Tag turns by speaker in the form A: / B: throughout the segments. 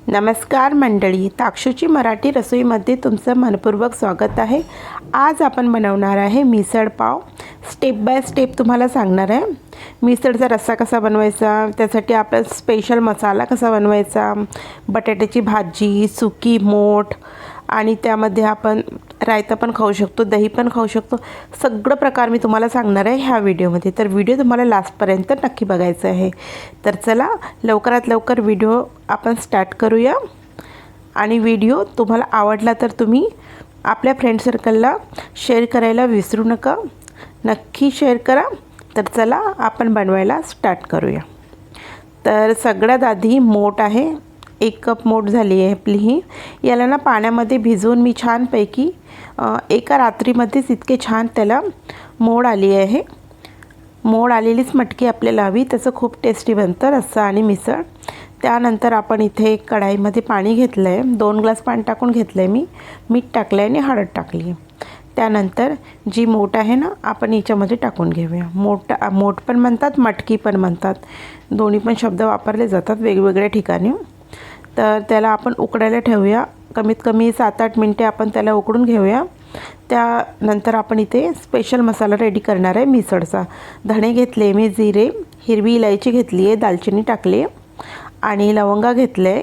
A: नमस्कार मंडळी, ताक्षूची मराठी रसोईमध्ये तुमचं मनपूर्वक स्वागत आहे। आज आपण बनवणार आहे misal pav. Step by step तुम्हाला सांगणार आहे मिसळचा रस्सा कसा बनवायचा, त्यासाठी आपला स्पेशल मसाला कसा बनवायचा, बटाट्याची भाजी, सुकी मोठ आणि त्यामध्ये आपण रायता पण खाऊ शकतो, दही पण खाऊ शकतो। सगळं प्रकार मी तुम्हाला सांगणार आहे ह्या व्हिडिओमध्ये, तर व्हिडिओ तुम्हाला लास्टपर्यंत नक्की बघायचा आहे। तर चला लवकरात लवकर व्हिडिओ आपण स्टार्ट करूया। आणि व्हिडिओ तुम्हाला आवडला तर तुम्ही आपल्या फ्रेंड सर्कलला शेअर करायला विसरू नका, नक्की शेअर करा। तर चला आपण बनवायला स्टार्ट करूया। तर सगळ्यात आधी मोठ आहे, 1 कप मोठ झाली आहे आपली ही। याला ना पाण्यामध्ये भिजवून मी छानपैकी एका रात्रीमध्येच इतके छान त्याला मोड आली आहे। मोड आलेलीच मटकी आपल्याला हवी, त्याचं खूप टेस्टी बनतं रस्सा आणि मिसळ। त्यानंतर आपण इथे कढाईमध्ये पाणी घेतलं आहे, 2 ग्लास पाणी टाकून घेतलं आहे मी, मीठ टाकलं आहे आणि हळद टाकली आहे। त्यानंतर जी मोठ आहे ना आपण याच्यामध्ये टाकून घेऊया। मोठ पण म्हणतात, मटकी पण म्हणतात, दोन्ही पण शब्द वापरले जातात वेगवेगळ्या ठिकाणी। तर त्याला आपण उकडायला ठेवूया, कमीत कमी 7-8 मिनटे आपण त्याला उकडून घेऊया। त्यानंतर आपण इथे स्पेशल मसाला रेडी करणार आहे मिसळचा। धणे घेतले मी, जिरे, हिरवी इलायची घेतली आहे, दालचिनी टाकली आणि लवंगा घेतले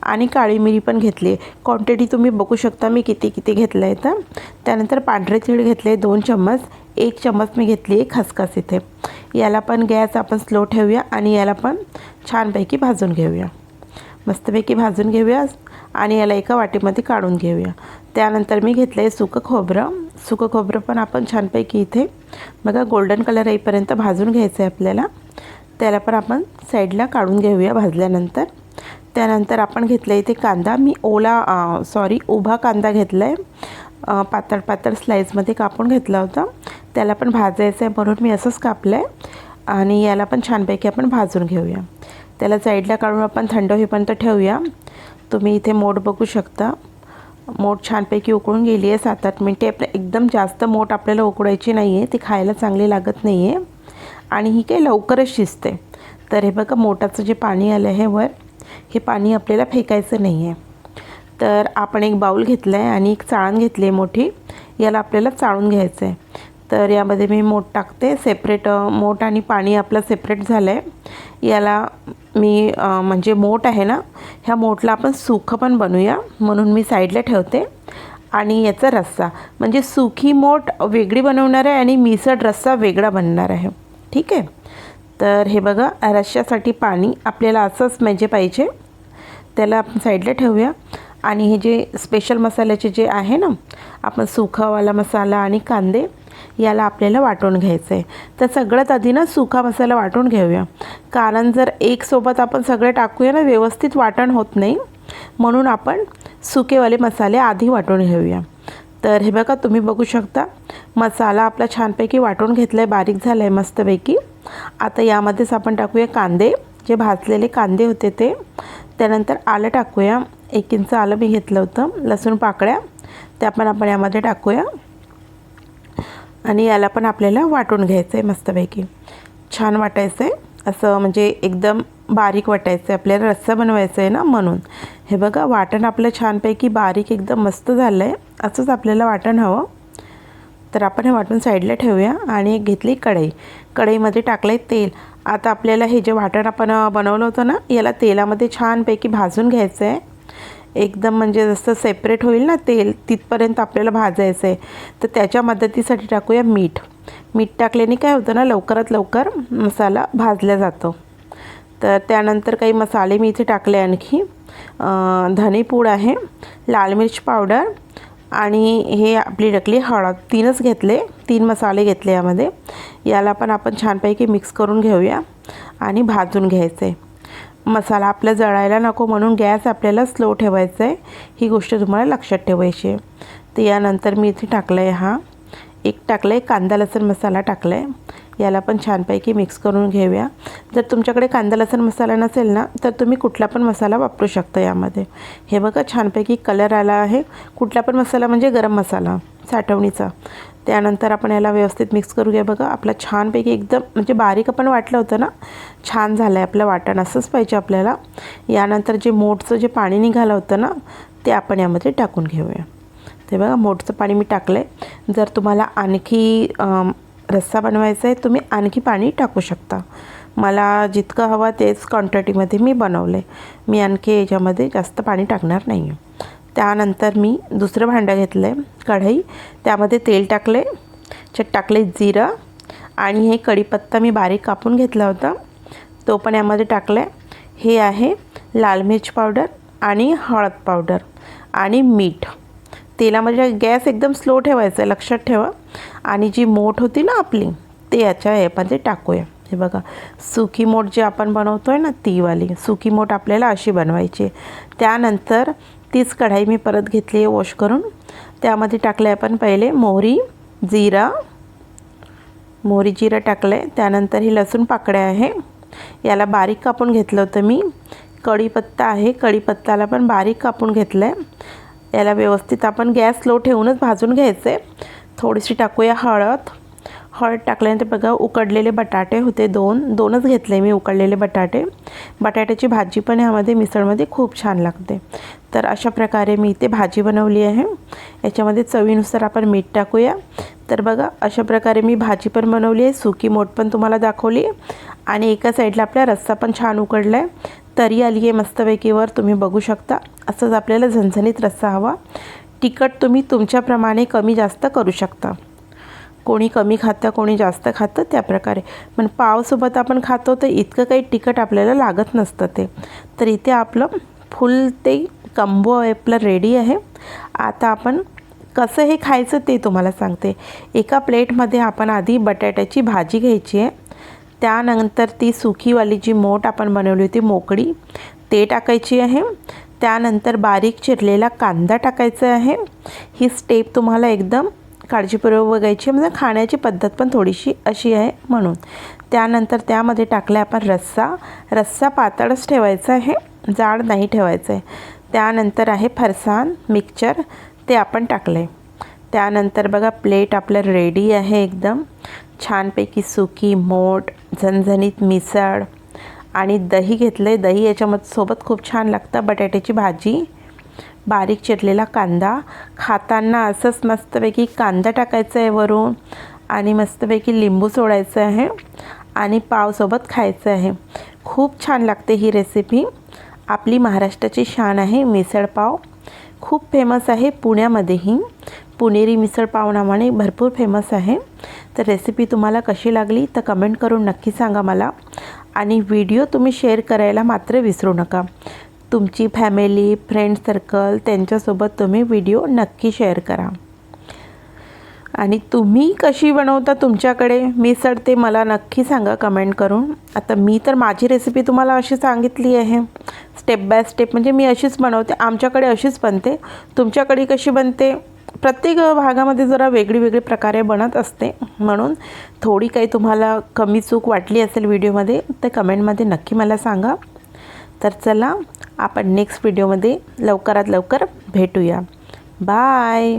A: आणि काळी मिरी पण घेतली। क्वांटिटी तुम्ही बघू शकता मी किती घेतलं आहे। तर त्यानंतर पांढरे तीळ घेतले 2 चम्मच, 1 चम्मच मी घेतली आहे खसखस। इथे याला पण गॅस आपण स्लो ठेवूया आणि याला पण छानपैकी भाजून घेऊया, मस्तपैकी भाजून घेऊया आणि याला एका वाटीमध्ये काढून घेऊया। त्यानंतर मी घेतलं आहे सुकं खोबरं पण आपण छानपैकी इथे बघा गोल्डन कलर येईपर्यंत भाजून घ्यायचं आहे आपल्याला। त्याला पण आपण साईडला काढून घेऊया भाजल्यानंतर। त्यानंतर आपण घेतलं इथे कांदा, मी उभा कांदा घेतला आहे, पातळ स्लाईसमध्ये कापून घेतला होता। त्याला पण भाजायचं आहे म्हणून मी असंच कापलं आहे आणि याला पण छानपैकी आपण भाजून घेऊया। त्याला साईडला काढून आपण थंड होईपर्यंत ठेवूया। तुम्ही इथे मोठ बघू शकता, मोठ छानपैकी उकळून गेली आहे 7-8 मिनटे। एकदम जास्त मोठ आपल्याला उकडायची नाही आहे, ती खायला चांगली लागत नाही आहे आणि ही काही लवकरच शिजते। तर हे बघा मोठाचं जे पाणी आलं आहे वर, हे पाणी आपल्याला फेकायचं नाही आहे। तर आपण एक बाऊल घेतला आहे आणि एक चाळण घेतली आहे मोठी, याला आपल्याला चाळून घ्यायचं आहे। तर यामध्ये मी मोठ टाकते, सेपरेट मोठ आणि पाणी आपलं सेपरेट झालं आहे। याला मी म्हणजे मोठ आहे ना, ह्या मोठला आपण सुखं पण बनवूया म्हणून मी साईडला ठेवते। आणि याचा रस्सा म्हणजे सुखी मोठ वेगळी बनवणार आहे आणि मिसळ रस्सा वेगळा बनणार आहे, ठीक आहे। तर हे बघा रश्श्यासाठी पाणी आपल्याला असंच म्हणजे पाहिजे, त्याला आपण साईडला ठेवूया। आणि हे जे स्पेशल मसाल्याचे जे आहे ना, आपण सुखावाला मसाला आणि कांदे याला आपल्याला वाटून घ्यायचं आहे। तर सगळ्यात आधी ना सुका मसाला वाटून घेऊया, कारण जर एक सोबत आपण सगळे टाकूया ना व्यवस्थित वाटण होत नाही, म्हणून आपण सुकेवाले मसाले आधी वाटून घेऊया। तर हे बघा तुम्ही बघू शकता मसाला आपला छानपैकी वाटून घेतला आहे, बारीक झाला आहे मस्तपैकी। आता यामध्येच आपण टाकूया कांदे, जे भाजलेले कांदे होते ते। त्यानंतर आलं टाकूया, 1 इंच आलं मी घेतलं होतं, लसूण पाकळ्या त्या पण आपण यामध्ये टाकूया आणि याला पण आपल्याला वाटून घ्यायचं आहे, मस्तपैकी छान वाटायचं आहे, असं म्हणजे एकदम बारीक वाटायचं आहे, आपल्याला रस्सा बनवायचा आहे ना म्हणून। हे बघा वाटण आपलं छानपैकी बारीक एकदम मस्त झालं आहे, असंच आपल्याला वाटण हवं। तर आपण हे वाटून साईडला ठेवूया आणि एक घेतली कढईमध्ये टाकलं आहे तेल। आता आपल्याला हे जे वाटण आपण बनवलं होतं ना, याला तेलामध्ये छानपैकी भाजून घ्यायचं आहे, एकदम म्हणजे जसं सेपरेट होईल ना तेल तिथपर्यंत आपल्याला भाजायचं आहे। तर त्याच्या मदतीसाठी टाकूया मीठ टाकल्याने काय होतं ना, लवकरात लवकर मसाला भाजला जातो। तर त्यानंतर काही मसाले मी इथे टाकले, आणखी धनेपूड आहे, लाल मिर्च पावडर आणि हे आपली टाकली हळद, 3च घेतले, 3 मसाले घेतले यामध्ये। याला पण आपण छानपैकी मिक्स करून घेऊया आणि भाजून घ्यायचं आहे। मसाला आपला जळायला नको म्हणून गॅस आपल्याला स्लो ठेवायचा आहे, ही गोष्ट तुम्हाला लक्षात ठेवायची आहे। तर यानंतर मी इथे टाकलं आहे एक टाकलं आहे कांदा लसूण मसाला टाकला आहे, याला पण छानपैकी मिक्स करून घेऊया। जर तुमच्याकडे कांदा लसूण मसाला नसेल ना तर तुम्ही कुठला पण मसाला वापरू शकता यामध्ये। हे बघा छानपैकी कलर आला आहे। कुठला पण मसाला म्हणजे गरम मसाला साठवणीचा। त्यानंतर आपण याला व्यवस्थित मिक्स करूया। बघा आपला छानपैकी एकदम म्हणजे बारीक आपण वाटलं होतं ना, छान झालं आहे आपलं वाटण। असंच पाहिजे आपल्याला। यानंतर जे मोठचं जे पाणी निघालं होतं ना ते आपण यामध्ये टाकून घेऊया। ते बघा मोठचं पाणी मी टाकलं आहे। जर तुम्हाला आणखी रस्सा बनवायचा आहे तुम्ही आणखी पाणी टाकू शकता। मला जितकं हवं तेच क्वांटिटीमध्ये मी बनवलं आहे। मी आणखी याच्यामध्ये जास्त पाणी टाकणार नाही आहे। त्यानंतर मी दुसरं भांडं घेतलं आहे कढई, त्यामध्ये तेल टाकले, त्याच्यात टाकले जिरं आणि हे कढीपत्ता मी बारीक कापून घेतला होता तो पण यामध्ये टाकला आहे। हे आहे लाल मिर्च पावडर आणि हळद पावडर आणि मीठ। तेलामध्ये गॅस एकदम स्लो ठेवायचा आहे, लक्षात ठेवा। आणि जी मोठ होती ना आपली ते यामध्ये टाकूया। हे बघा सुकी मोठ जे आपण बनवतो आहे ना ती वाली सुकी मोठ आपल्याला अशी बनवायची। त्यानंतर तीच कढाई मी परत घेतली आहे वॉश करून। त्यामध्ये टाकले आपण पहिले मोहरी जिरा टाकले। त्यानंतर ही लसूण पाकळ्या आहे, याला बारीक कापून घेतलं होतं मी। कढीपत्ता आहे, कढीपत्ताला पण बारीक कापून घेतलं आहे। याला व्यवस्थित आपण गॅस स्लो ठेवूनच भाजून घ्यायचं आहे। थोडीशी टाकूया हळद टाकल्यानंतर बघा उकडलेले बटाटे होते दोनच घेतले मी उकडलेले बटाट्याची भाजी पण यामध्ये मिसळमध्ये खूप छान लागते। तर अशा प्रकारे मी इथे भाजी बनवली आहे। याच्यामध्ये चवीनुसार आपण मीठ टाकूया। तर बघा अशा प्रकारे मी भाजी पण बनवली आहे, सुकी मोठ पण तुम्हाला दाखवली आणि एका साईडला आपला रस्सा पण छान उकडला आहे, तरी आली आहे मस्तपैकी वर तुम्ही बघू शकता। असंच आपल्याला झणझणीत रस्सा हवा। तिखट तुम्ही तुमच्याप्रमाणे कमी जास्त करू शकता, कोणी कमी खातं कोणी जास्त खातं त्याप्रकारे। पण पावसोबत आपण खातो तर इतकं काही तिखट आपल्याला लागत नसतं ते। तर इथे आपलं फुल ते कंबो आपलं रेडी आहे। आता आपण कसं हे खायचं ते तुम्हाला सांगते। एका प्लेटमध्ये आपण आधी बटाट्याची भाजी घ्यायची आहे, त्यानंतर ती सुकीवाली जी मोठ आपण बनवली होती मोकळी ते टाकायची आहे। त्यानंतर बारीक चिरलेला कांदा टाकायचा आहे। ही स्टेप तुम्हाला एकदम काळजीपूर्वक बघायची, म्हणजे खाण्याची पद्धत पण थोडीशी अशी आहे म्हणून। त्यानंतर त्यामध्ये टाकले आपण रस्सा पातळच ठेवायचा आहे, जाड नाही ठेवायचं आहे। त्यानंतर आहे फरसाण मिक्सचर ते आपण टाकले। त्यानंतर बघा प्लेट आपलं रेडी आहे एकदम छानपैकी सुकी मोठ झणझणीत मिसळ आणि दही घेतले। दही याच्यामध्ये सोबत खूप छान लागतं। बटाट्याची भाजी, बारीक चिरलेला कांदा, खाताना असंच मस्तपैकी कांदा टाकायचा आहे वरून आणि मस्तपैकी लिंबू सोडायचं आहे आणि पावसोबत खायचं आहे। खूप छान लागते ही रेसिपी। आपली महाराष्ट्राची शान आहे मिसळ पाव, खूप फेमस आहे पुण्यामध्येही। पुणेरी मिसळ पाव नावाने भरपूर फेमस आहे। तर रेसिपी तुम्हाला कशी लागली तर कमेंट करून नक्की सांगा मला आणि व्हिडिओ तुम्ही शेअर करायला मात्र विसरू नका। तुमची फॅमिली फ्रेंड सर्कल त्यांच्यासोबत तुम्ही व्हिडिओ नक्की शेअर करा। आणि तुम्ही कशी बनवता तुमच्याकडे मिसळ ते मला नक्की सांगा कमेंट करून। आता मी तर माझी रेसिपी तुम्हाला अशी सांगितली आहे स्टेप बाय स्टेप, म्हणजे मी अशीच बनवते, आमच्याकडे अशीच बनते। तुमच्याकडे कशी बनते प्रत्येक भागामध्ये जरा वेगळी प्रकारे बनत असते, म्हणून थोडी काही तुम्हाला कमी चूक वाटली असेल व्हिडिओमध्ये तर कमेंटमध्ये नक्की मला सांगा। तर चला आपण नेक्स्ट व्हिडिओमध्ये लवकरात लवकर भेटूया। बाय।